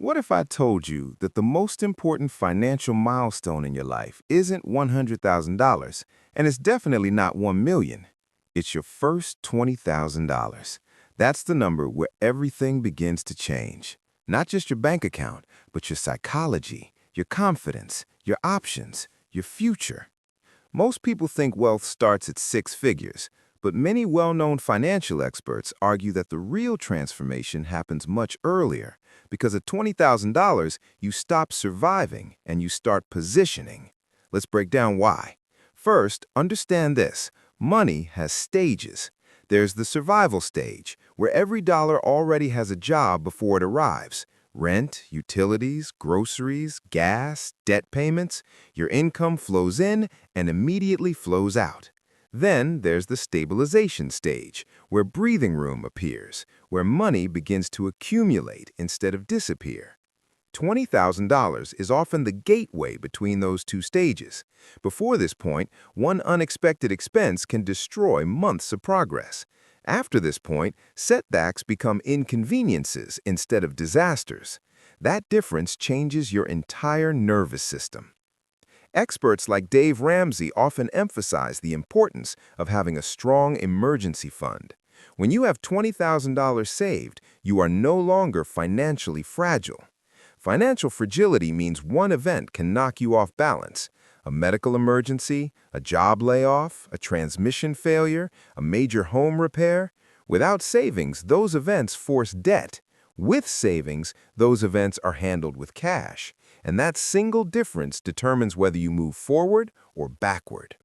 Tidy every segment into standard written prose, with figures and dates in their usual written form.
What if I told you that the most important financial milestone in your life isn't $100,000, and it's definitely not 1 million? It's your first $20,000. That's the number where everything begins to change. Not just your bank account, but your psychology, your confidence, your options, your future. Most people think wealth starts at 6 figures, but many well-known financial experts argue that the real transformation happens much earlier, because at $20,000, you stop surviving and you start positioning. Let's break down why. First, understand this. Money has stages. There's the survival stage, where every dollar already has a job before it arrives. Rent, utilities, groceries, gas, debt payments. Your income flows in and immediately flows out. Then there's the stabilization stage, where breathing room appears, where money begins to accumulate instead of disappear. $20,000 is often the gateway between those two stages. Before this point, one unexpected expense can destroy months of progress. After this point, setbacks become inconveniences instead of disasters. That difference changes your entire nervous system. Experts like Dave Ramsey often emphasize the importance of having a strong emergency fund. When you have $20,000 saved, you are no longer financially fragile. Financial fragility means one event can knock you off balance. A medical emergency, a job layoff, a transmission failure, a major home repair. Without savings, those events force debt. With savings, those events are handled with cash. And that single difference determines whether you move forward or backward.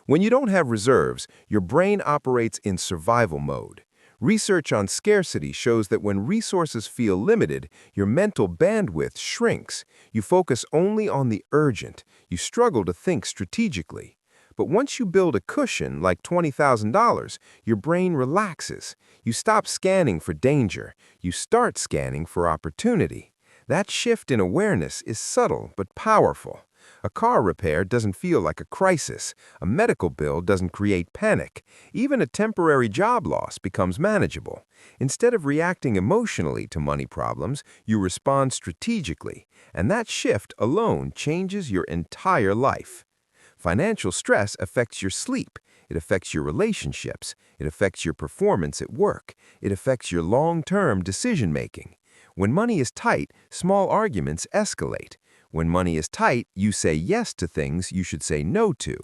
When you don't have reserves, your brain operates in survival mode. Research on scarcity shows that when resources feel limited, your mental bandwidth shrinks. You focus only on the urgent. You struggle to think strategically. But once you build a cushion like $20,000, your brain relaxes. You stop scanning for danger. You start scanning for opportunity. That shift in awareness is subtle but powerful. A car repair doesn't feel like a crisis. A medical bill doesn't create panic. Even a temporary job loss becomes manageable. Instead of reacting emotionally to money problems, you respond strategically, and that shift alone changes your entire life. Financial stress affects your sleep. It affects your relationships. It affects your performance at work. It affects your long-term decision-making. When money is tight, small arguments escalate. When money is tight, you say yes to things you should say no to.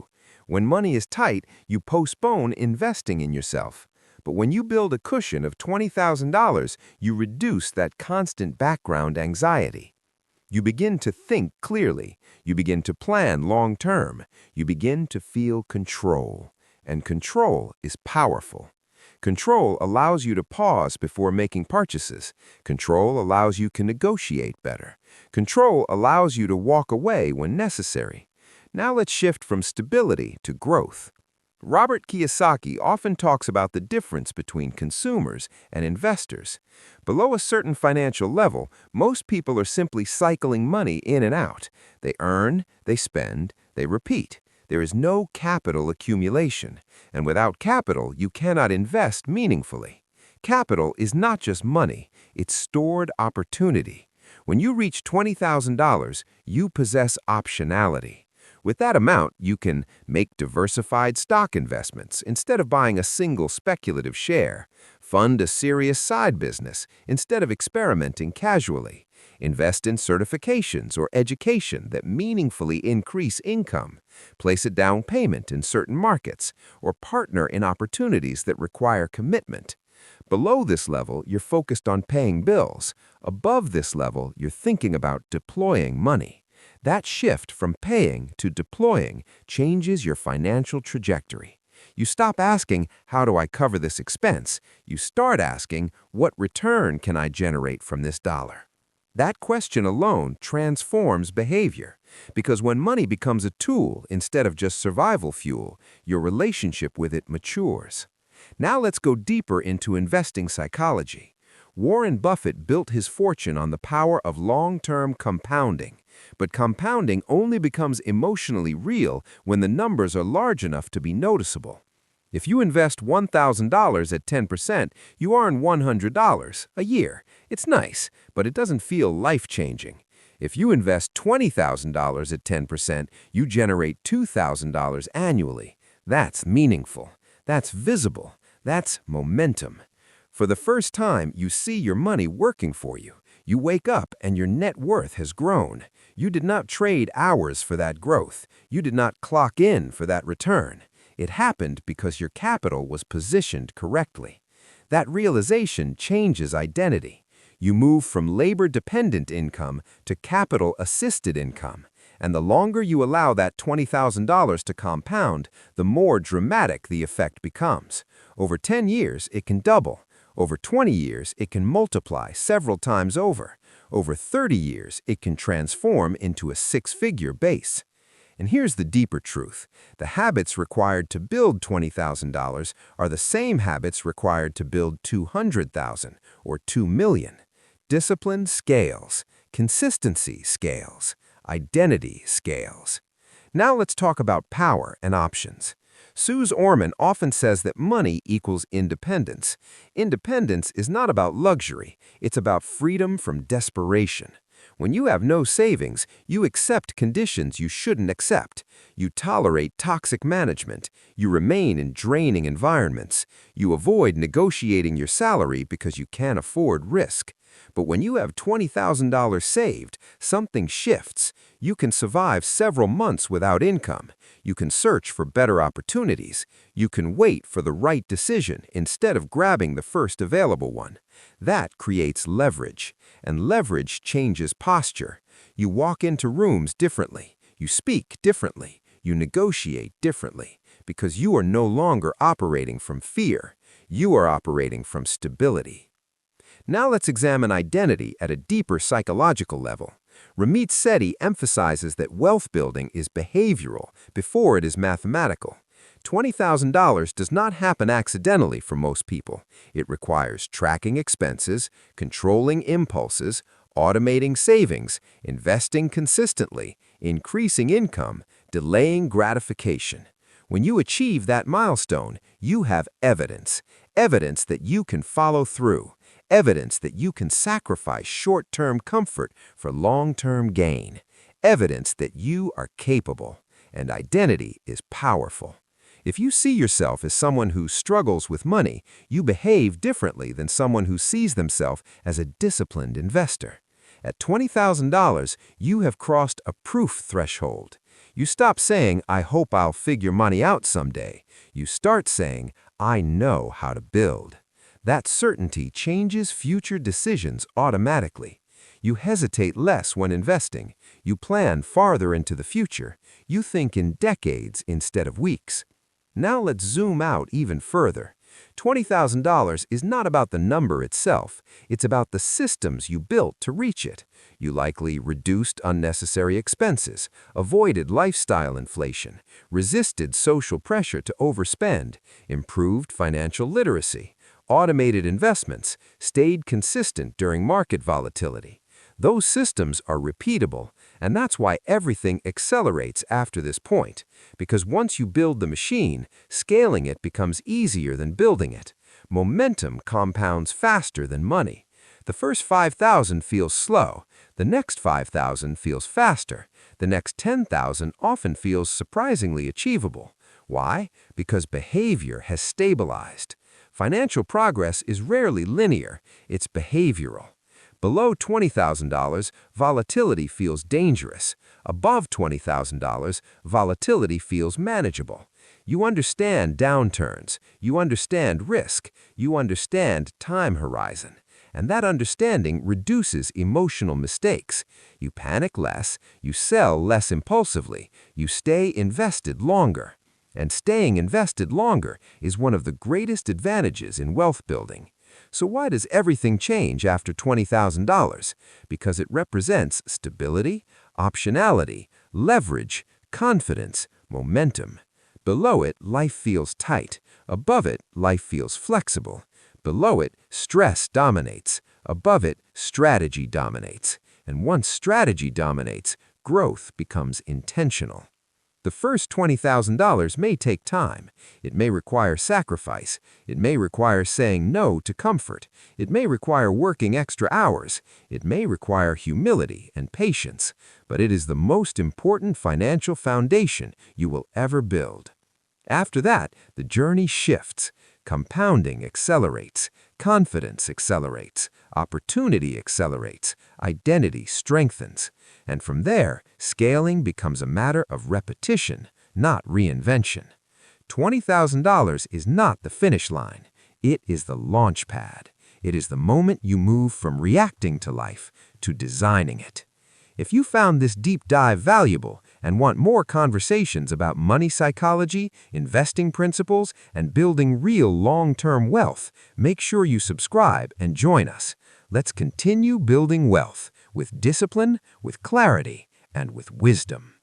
When money is tight, you postpone investing in yourself. But when you build a cushion of $20,000, you reduce that constant background anxiety. You begin to think clearly. You begin to plan long-term. You begin to feel control. And control is powerful. Control allows you to pause before making purchases. Control allows you to negotiate better. Control allows you to walk away when necessary. Now let's shift from stability to growth. Robert Kiyosaki often talks about the difference between consumers and investors. Below a certain financial level, most people are simply cycling money in and out. They earn, they spend, they repeat. There is no capital accumulation, and without capital, you cannot invest meaningfully. Capital is not just money, it's stored opportunity. When you reach $20,000, you possess optionality. With that amount, you can make diversified stock investments instead of buying a single speculative share, fund a serious side business instead of experimenting casually, invest in certifications or education that meaningfully increase income, place a down payment in certain markets, or partner in opportunities that require commitment. Below this level, you're focused on paying bills. Above this level, you're thinking about deploying money. That shift from paying to deploying changes your financial trajectory. You stop asking, how do I cover this expense? You start asking, what return can I generate from this dollar? That question alone transforms behavior, because when money becomes a tool instead of just survival fuel, your relationship with it matures. Now let's go deeper into investing psychology. Warren Buffett built his fortune on the power of long-term compounding. But compounding only becomes emotionally real when the numbers are large enough to be noticeable. If you invest $1,000 at 10%, you earn $100 a year. It's nice, but it doesn't feel life-changing. If you invest $20,000 at 10%, you generate $2,000 annually. That's meaningful. That's visible. That's momentum. For the first time, you see your money working for you. You wake up and your net worth has grown. You did not trade hours for that growth. You did not clock in for that return. It happened because your capital was positioned correctly. That realization changes identity. You move from labor-dependent income to capital-assisted income. And the longer you allow that $20,000 to compound, the more dramatic the effect becomes. Over 10 years, it can double. Over 20 years, it can multiply several times over. Over 30 years, it can transform into a six-figure base. And here's the deeper truth. The habits required to build $20,000 are the same habits required to build $200,000 or $2 million. Discipline scales. Consistency scales. Identity scales. Now let's talk about power and options. Suze Orman often says that money equals independence. Independence is not about luxury. It's about freedom from desperation. When you have no savings, you accept conditions you shouldn't accept. You tolerate toxic management. You remain in draining environments. You avoid negotiating your salary because you can't afford risk. But when you have $20,000 saved, something shifts. You can survive several months without income. You can search for better opportunities. You can wait for the right decision instead of grabbing the first available one. That creates leverage, and leverage changes posture. You walk into rooms differently. You speak differently. You negotiate differently, because you are no longer operating from fear. You are operating from stability. Now let's examine identity at a deeper psychological level. Ramit Sethi emphasizes that wealth building is behavioral before it is mathematical. $20,000 does not happen accidentally for most people. It requires tracking expenses, controlling impulses, automating savings, investing consistently, increasing income, delaying gratification. When you achieve that milestone, you have evidence. Evidence that you can follow through. Evidence that you can sacrifice short-term comfort for long-term gain. Evidence that you are capable. And identity is powerful. If you see yourself as someone who struggles with money, you behave differently than someone who sees themselves as a disciplined investor. At $20,000, you have crossed a proof threshold. You stop saying, "I hope I'll figure money out someday." You start saying, "I know how to build." That certainty changes future decisions automatically. You hesitate less when investing. You plan farther into the future. You think in decades instead of weeks. Now let's zoom out even further. $20,000 is not about the number itself. It's about the systems you built to reach it. You likely reduced unnecessary expenses, avoided lifestyle inflation, resisted social pressure to overspend, improved financial literacy, automated investments, stayed consistent during market volatility. Those systems are repeatable, and that's why everything accelerates after this point. Because once you build the machine, scaling it becomes easier than building it. Momentum compounds faster than money. The first 5,000 feels slow. The next 5,000 feels faster. The next 10,000 often feels surprisingly achievable. Why? Because behavior has stabilized. Financial progress is rarely linear. It's behavioral. Below $20,000, volatility feels dangerous. Above $20,000, volatility feels manageable. You understand downturns. You understand risk. You understand time horizon. And that understanding reduces emotional mistakes. You panic less. You sell less impulsively. You stay invested longer. And staying invested longer is one of the greatest advantages in wealth building. So why does everything change after $20,000? Because it represents stability, optionality, leverage, confidence, momentum. Below it, life feels tight. Above it, life feels flexible. Below it, stress dominates. Above it, strategy dominates. And once strategy dominates, growth becomes intentional. The first $20,000 may take time. It may require sacrifice. It may require saying no to comfort. It may require working extra hours. It may require humility and patience. But it is the most important financial foundation you will ever build. After that, the journey shifts. Compounding accelerates. Confidence accelerates. Opportunity accelerates. Identity strengthens. And from there, scaling becomes a matter of repetition, not reinvention. $20,000 is not the finish line. It is the launch pad. It is the moment you move from reacting to life to designing it. If you found this deep dive valuable and want more conversations about money psychology, investing principles, and building real long-term wealth, make sure you subscribe and join us. Let's continue building wealth with discipline, with clarity, and with wisdom.